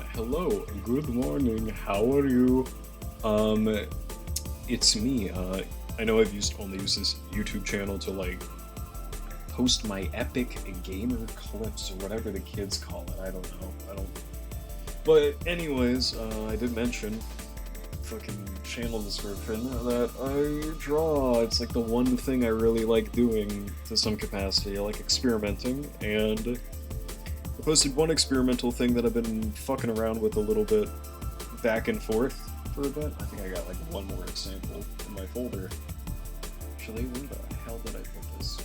Hello, good morning, how are you? Um, it's me, I know only used this YouTube channel to, like, post my epic gamer clips, or whatever the kids call it, I don't know, But anyways, I did mention, fucking channel description, that I draw. It's like the one thing I really like doing to some capacity. I like experimenting, and I posted one experimental thing that I've been fucking around with a little bit back and forth for a bit. I think I got like one more example in my folder. Actually, where the hell did I put this?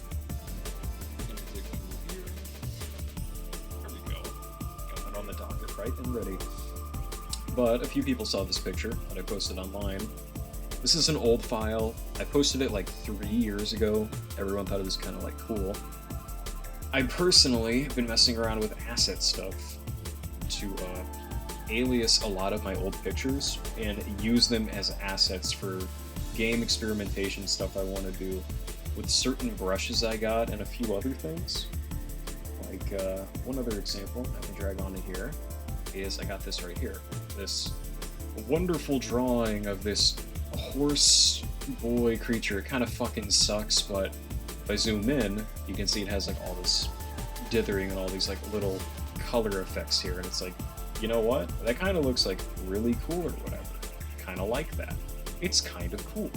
There we go. Got it on the docket, right and ready. But a few people saw this picture that I posted online. This is an old file. I posted it like 3 years ago. Everyone thought it was kind of like cool. I personally have been messing around with asset stuff to alias a lot of my old pictures and use them as assets for game experimentation stuff I want to do with certain brushes I got and a few other things. Like one other example I can drag onto here is I got this right here. This wonderful drawing of this horse boy creature. It kind of fucking sucks, but if I zoom in, you can see it has like all this dithering and all these like little color effects here, and it's like, you know what? That kind of looks like really cool or whatever. Kind of like that. It's kind of cool.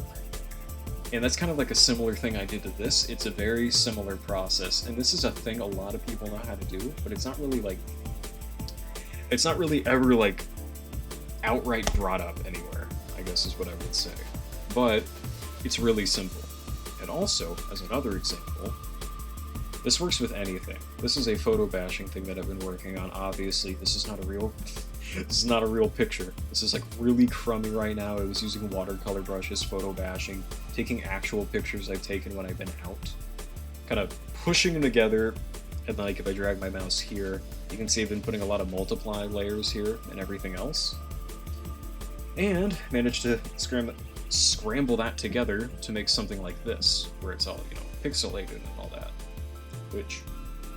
And that's kind of like a similar thing I did to this. It's a very similar process, and this is a thing a lot of people know how to do, but it's not really like, it's not really ever like outright brought up anywhere, I guess is what I would say. But it's really simple. And also, as another example, this works with anything. This is a photo bashing thing that I've been working on. Obviously, this is not a real picture. This is like really crummy right now. I was using watercolor brushes, photo bashing, taking actual pictures I've taken when I've been out, kind of pushing them together. And like if I drag my mouse here, you can see I've been putting a lot of multiply layers here and everything else. And managed to scramble that together to make something like this, where it's all, you know, pixelated and all that. Which,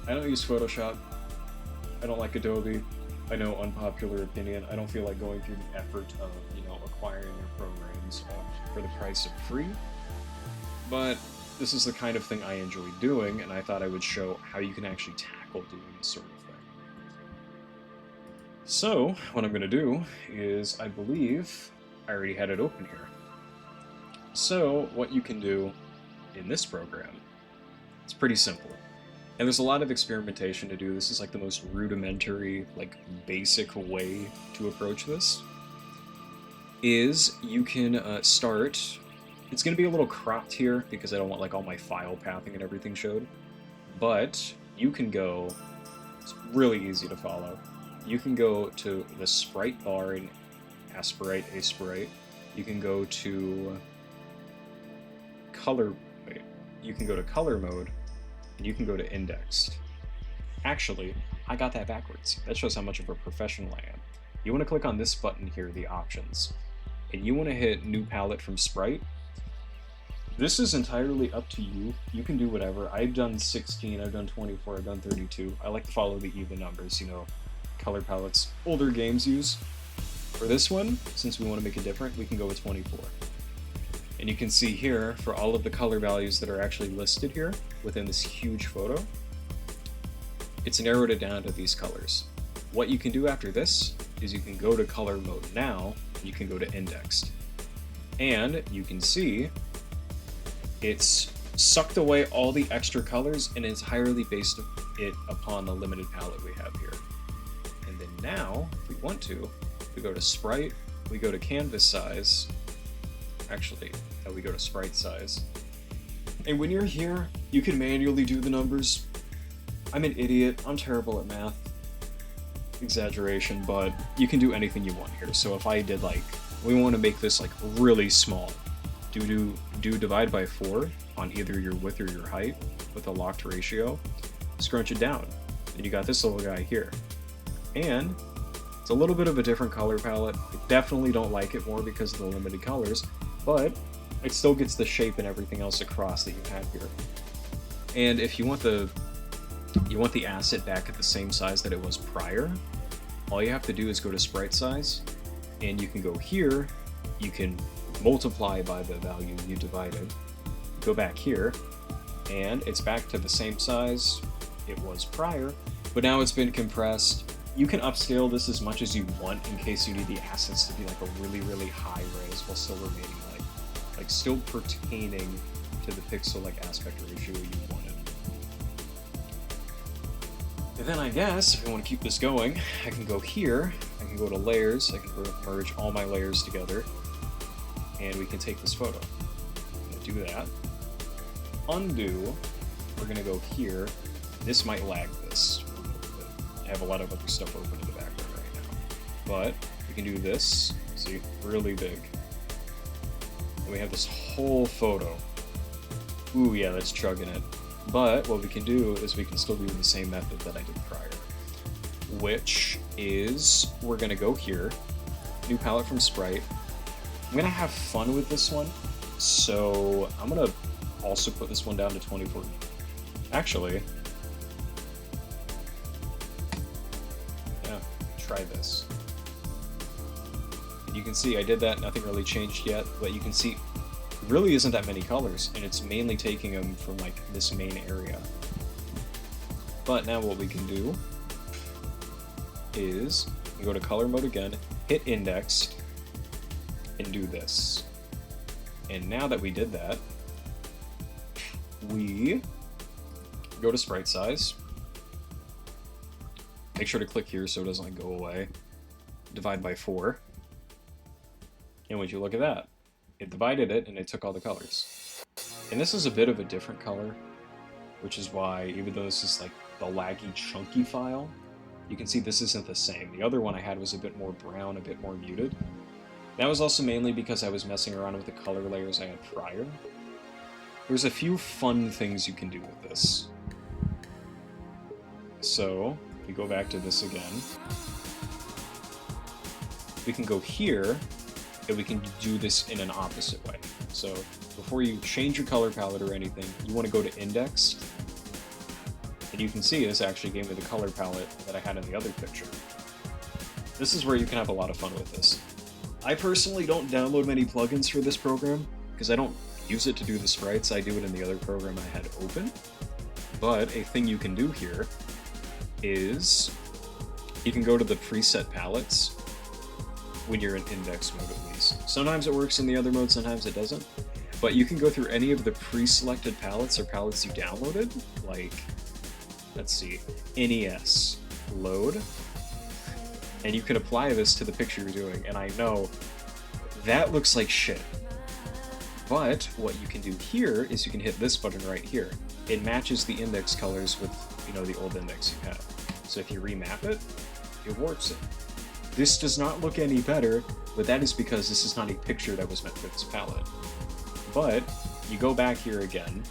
I don't use Photoshop, I don't like Adobe, I know, unpopular opinion, I don't feel like going through the effort of, you know, acquiring their programs for the price of free, but this is the kind of thing I enjoy doing, and I thought I would show how you can actually tackle doing this sort of thing. So, what I'm going to do is, I believe I already had it open here. So, what you can do in this program, it's pretty simple. And there's a lot of experimentation to do. This is like the most rudimentary, like basic way to approach this. Is you can start, it's going to be a little cropped here because I don't want like all my file pathing and everything showed. But you can go, it's really easy to follow. You can go to the sprite bar in Aseprite. You can go to color mode, and you can go to indexed. Actually, I got that backwards. That shows how much of a professional I am. You want to click on this button here, the options, and you want to hit new palette from sprite. This is entirely up to you. You can do whatever. I've done 16, I've done 24, I've done 32. I like to follow the even numbers, you know, color palettes older games use. For this one, since we want to make it different, we can go with 24. And you can see here, for all of the color values that are actually listed here within this huge photo, it's narrowed it down to these colors. What you can do after this is you can go to color mode now, you can go to indexed. And you can see it's sucked away all the extra colors and entirely based it upon the limited palette we have here. And then now, if we want to, we go to sprite, we go to canvas size, actually, we go to sprite size. And when you're here, you can manually do the numbers. I'm an idiot, I'm terrible at math. Exaggeration, but you can do anything you want here. So if I did like, we want to make this like really small, do divide by 4 on either your width or your height with a locked ratio, scrunch it down, and you got this little guy here. And it's a little bit of a different color palette. I definitely don't like it more because of the limited colors, but it still gets the shape and everything else across that you have here. And if you want the asset back at the same size that it was prior, all you have to do is go to sprite size, and you can go here, you can multiply by the value you divided, go back here, and it's back to the same size it was prior, but now it's been compressed. You can upscale this as much as you want in case you need the assets to be like a really, really high res while still remaining like still pertaining to the pixel like aspect ratio you wanted. And then I guess if I want to keep this going, I can go here, I can go to layers, I can merge all my layers together, and we can take this photo. I'm gonna do that. Undo, we're gonna go here. This might lag this. I have a lot of other stuff open in the background right now. But we can do this, see, really big. And we have this whole photo. Ooh, yeah, that's chugging it. But what we can do is we can still do the same method that I did prior, which is we're gonna go here, new palette from Sprite. I'm gonna have fun with this one, so I'm gonna also put this one down to 24. Actually, try this. And you can see I did that, nothing really changed yet, but you can see it really isn't that many colors, and it's mainly taking them from like this main area. But now what we can do is go to color mode again, hit index, and do this. And now that we did that, we go to sprite size. Make sure to click here so it doesn't like, go away. Divide by 4. And would you look at that? It divided it and it took all the colors. And this is a bit of a different color, which is why, even though this is like the laggy, chunky file, you can see this isn't the same. The other one I had was a bit more brown, a bit more muted. That was also mainly because I was messing around with the color layers I had prior. There's a few fun things you can do with this. So, we go back to this again. We can go here, and we can do this in an opposite way. So, before you change your color palette or anything, you want to go to indexed, and you can see this actually gave me the color palette that I had in the other picture. This is where you can have a lot of fun with this. I personally don't download many plugins for this program, because I don't use it to do the sprites, I do it in the other program I had open. But a thing you can do here is you can go to the preset palettes when you're in index mode at least. Sometimes it works in the other mode, sometimes it doesn't. But you can go through any of the pre-selected palettes or palettes you downloaded, like, let's see, NES, load, and you can apply this to the picture you're doing. And I know that looks like shit. But what you can do here is you can hit this button right here. It matches the index colors with, you know, the old index you have. So if you remap it, it warps it. This does not look any better, but that is because this is not a picture that was meant for this palette. But you go back here again,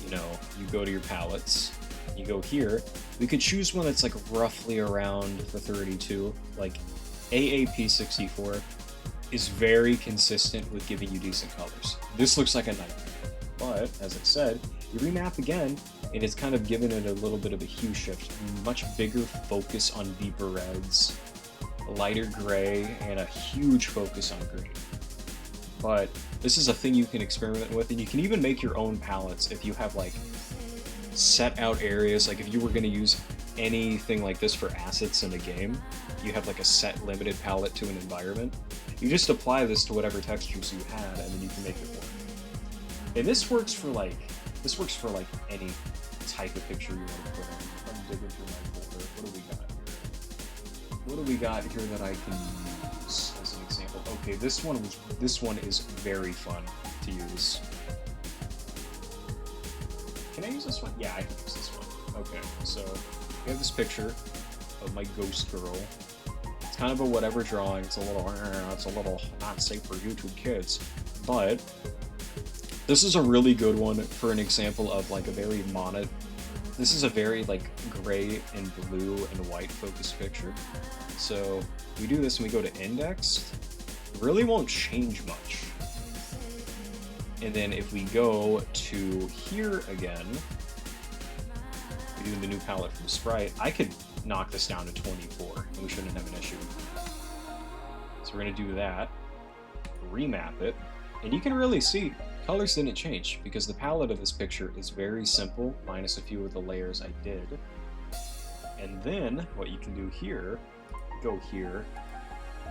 you know, you go to your palettes, you go here, we could choose one that's like roughly around the 32, like AAP64 is very consistent with giving you decent colors. This looks like a nightmare, but as I said, you remap again, and it's kind of given it a little bit of a hue shift, much bigger focus on deeper reds, lighter gray, and a huge focus on green. But this is a thing you can experiment with, and you can even make your own palettes if you have like set out areas. Like if you were going to use anything like this for assets in a game, you have like a set limited palette to an environment. You just apply this to whatever textures you had, and then you can make it work. And this works for like any type of picture you want to put in. I'm digging through my folder. What do we got here? What do we got here that I can use as an example? Okay, this one is very fun to use. Can I use this one? Yeah, I can use this one. Okay, so we have this picture of my ghost girl. It's kind of a whatever drawing. It's a little not safe for YouTube kids, but this is a really good one for an example of like a very this is a very like gray and blue and white focused picture. So we do this and we go to index. It really won't change much. And then if we go to here again, we do the new palette from Sprite, I could knock this down to 24, and we shouldn't have an issue. So we're going to do that, remap it, and you can really see colors didn't change because the palette of this picture is very simple, minus a few of the layers I did. And then what you can do here, go here.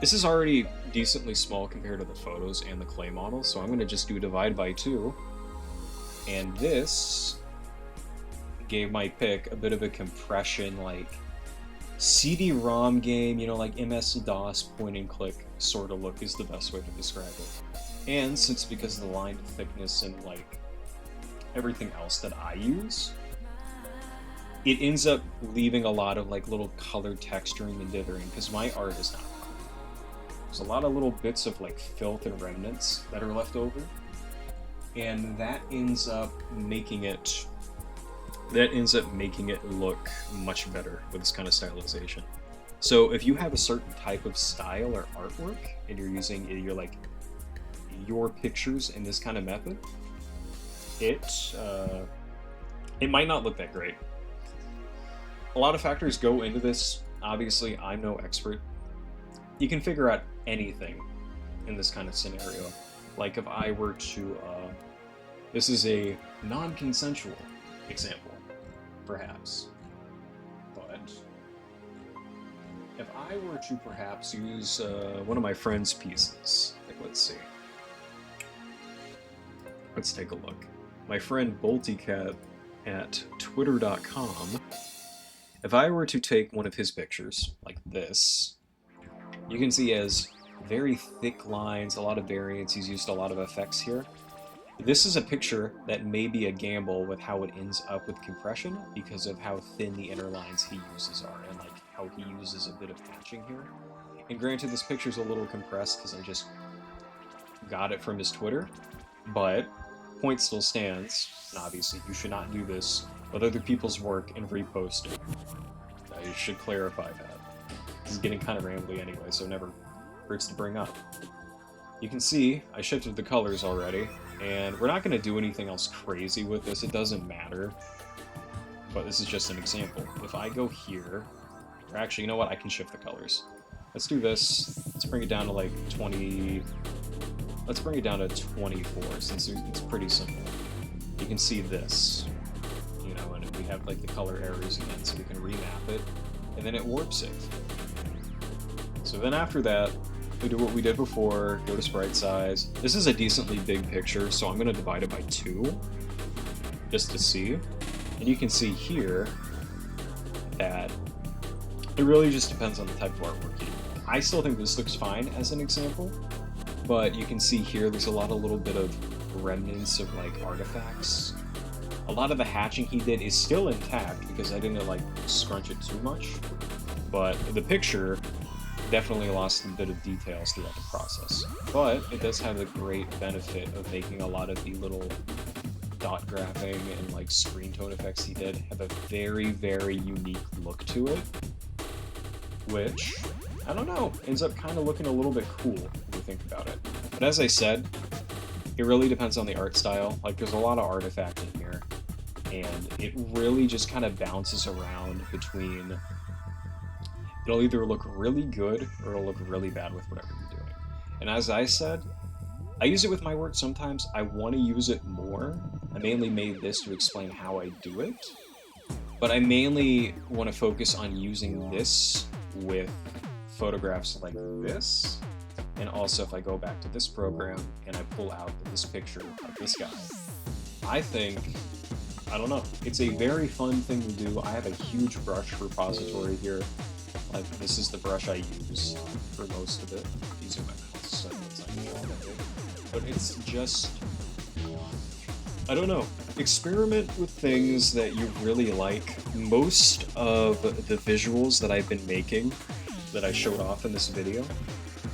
This is already decently small compared to the photos and the clay model, so I'm going to just do divide by 2. And this gave my pick a bit of a compression, like CD-ROM game, you know, like MS-DOS point and click sort of look is the best way to describe it. And since because of the line thickness and like everything else that I use, it ends up leaving a lot of like little colored texturing and dithering because my art is not. There's a lot of little bits of like filth and remnants that are left over, and that ends up making it look much better with this kind of stylization. So if you have a certain type of style or artwork and you're using your pictures in this kind of method, it might not look that great. A lot of factors go into this. Obviously, I'm no expert. You can figure out anything in this kind of scenario. Like if I were to, this is a non-consensual example, perhaps. But if I were to perhaps use one of my friend's pieces, like let's see. Let's take a look. My friend BoltyCat at twitter.com, if I were to take one of his pictures, like this, you can see he has very thick lines, a lot of variance, he's used a lot of effects here. This is a picture that may be a gamble with how it ends up with compression because of how thin the inner lines he uses are and like how he uses a bit of hatching here. And granted, this picture's a little compressed because I just got it from his Twitter, but point still stands, and obviously you should not do this with other people's work and repost it. I should clarify that. This is getting kind of rambly anyway, so it never hurts to bring up. You can see I shifted the colors already, and we're not going to do anything else crazy with this, it doesn't matter, but this is just an example. If I go here, or actually, you know what, I can shift the colors. Let's do this, let's bring it down to like 20, let's bring it down to 24, since it's pretty simple. You can see this, you know, and we have like the color errors again, so we can remap it, and then it warps it. So then after that, we do what we did before, go to sprite size. This is a decently big picture, so I'm going to divide it by 2, just to see. And you can see here that it really just depends on the type of artwork you do. I still think this looks fine as an example, but you can see here there's a lot of little bit of remnants of like artifacts. A lot of the hatching he did is still intact because I didn't like scrunch it too much, but the picture definitely lost a bit of details throughout the process. But it does have the great benefit of making a lot of the little dot graphing and like screen tone effects he did have a very, very unique look to it, which, I don't know, ends up kind of looking a little bit cool if you think about it. But as I said, it really depends on the art style. Like, there's a lot of artifact in here, and it really just kind of bounces around between it'll either look really good or it'll look really bad with whatever you're doing. And as I said, I use it with my work sometimes. I want to use it more. I mainly made this to explain how I do it, but I mainly want to focus on using this with photographs like this. And also if I go back to this program and I pull out this picture of this guy, I think, I don't know, it's a very fun thing to do. I have a huge brush repository here. Like, this is the brush I use for most of it. I'm using my mouse, so it's like all of it. But it's just, I don't know. Experiment with things that you really like. Most of the visuals that I've been making, that I showed off in this video,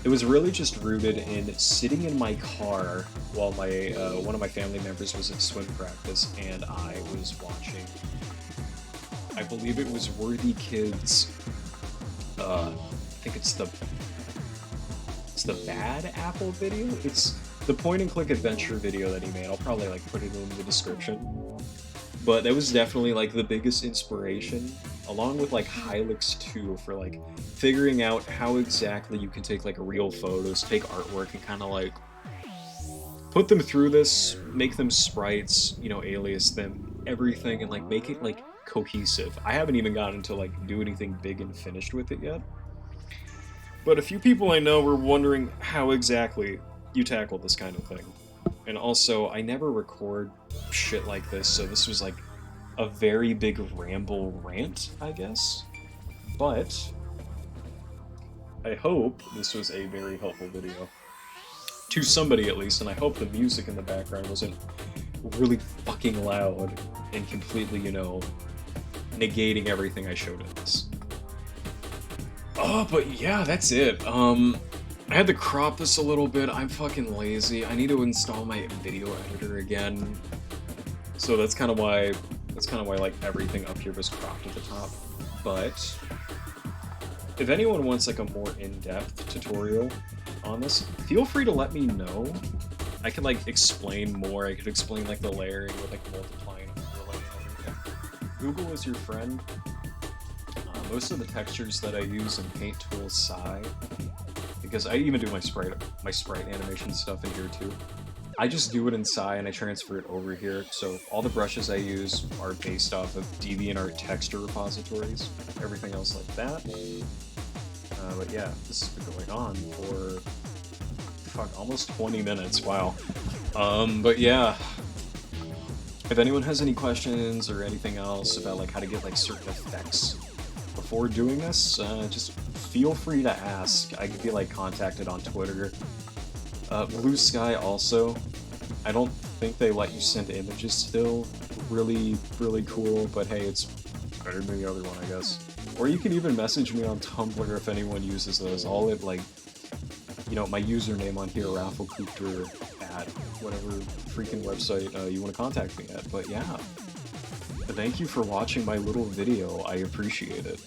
it was really just rooted in sitting in my car while my one of my family members was at swim practice, and I was watching, I believe it was Worthy Kids. I think it's the Bad Apple video. It's the point and click adventure video that he made. I'll probably like put it in the description. But that was definitely like the biggest inspiration along with like Hilux 2 for like figuring out how exactly you can take like real photos, take artwork, and kind of like put them through this, make them sprites, you know, alias them, everything, and like make it like cohesive. I haven't even gotten to like do anything big and finished with it yet. But a few people I know were wondering how exactly you tackle this kind of thing. And also, I never record shit like this, so this was like a very big ramble rant, I guess. But I hope this was a very helpful video. To somebody at least, and I hope the music in the background wasn't really fucking loud and completely, you know, negating everything I showed in this. Oh, but yeah, that's it. I had to crop this a little bit. I'm fucking lazy. I need to install my video editor again. So that's kind of why like everything up here was cropped at the top. But if anyone wants like a more in-depth tutorial on this, feel free to let me know. I could like explain more. I could explain like the layering with like multiplying and overlaying and everything. Google is your friend. Most of the textures that I use in Paint Tool SAI, because I even do my sprite animation stuff in here too. I just do it in SAI and I transfer it over here. So all the brushes I use are based off of DeviantArt texture repositories. Everything else like that. But yeah, this has been going on for almost 20 minutes. Wow. But yeah. If anyone has any questions or anything else about like how to get like certain effects before doing this, just feel free to ask. I could be like contacted on Twitter. Blue Sky also. I don't think they let you send images still. Really, really cool, but hey, it's better than the other one, I guess. Or you can even message me on Tumblr if anyone uses those. I'll hit like, you know, my username on here, raflcoopter at whatever freaking website you want to contact me at. But yeah, thank you for watching my little video. I appreciate it.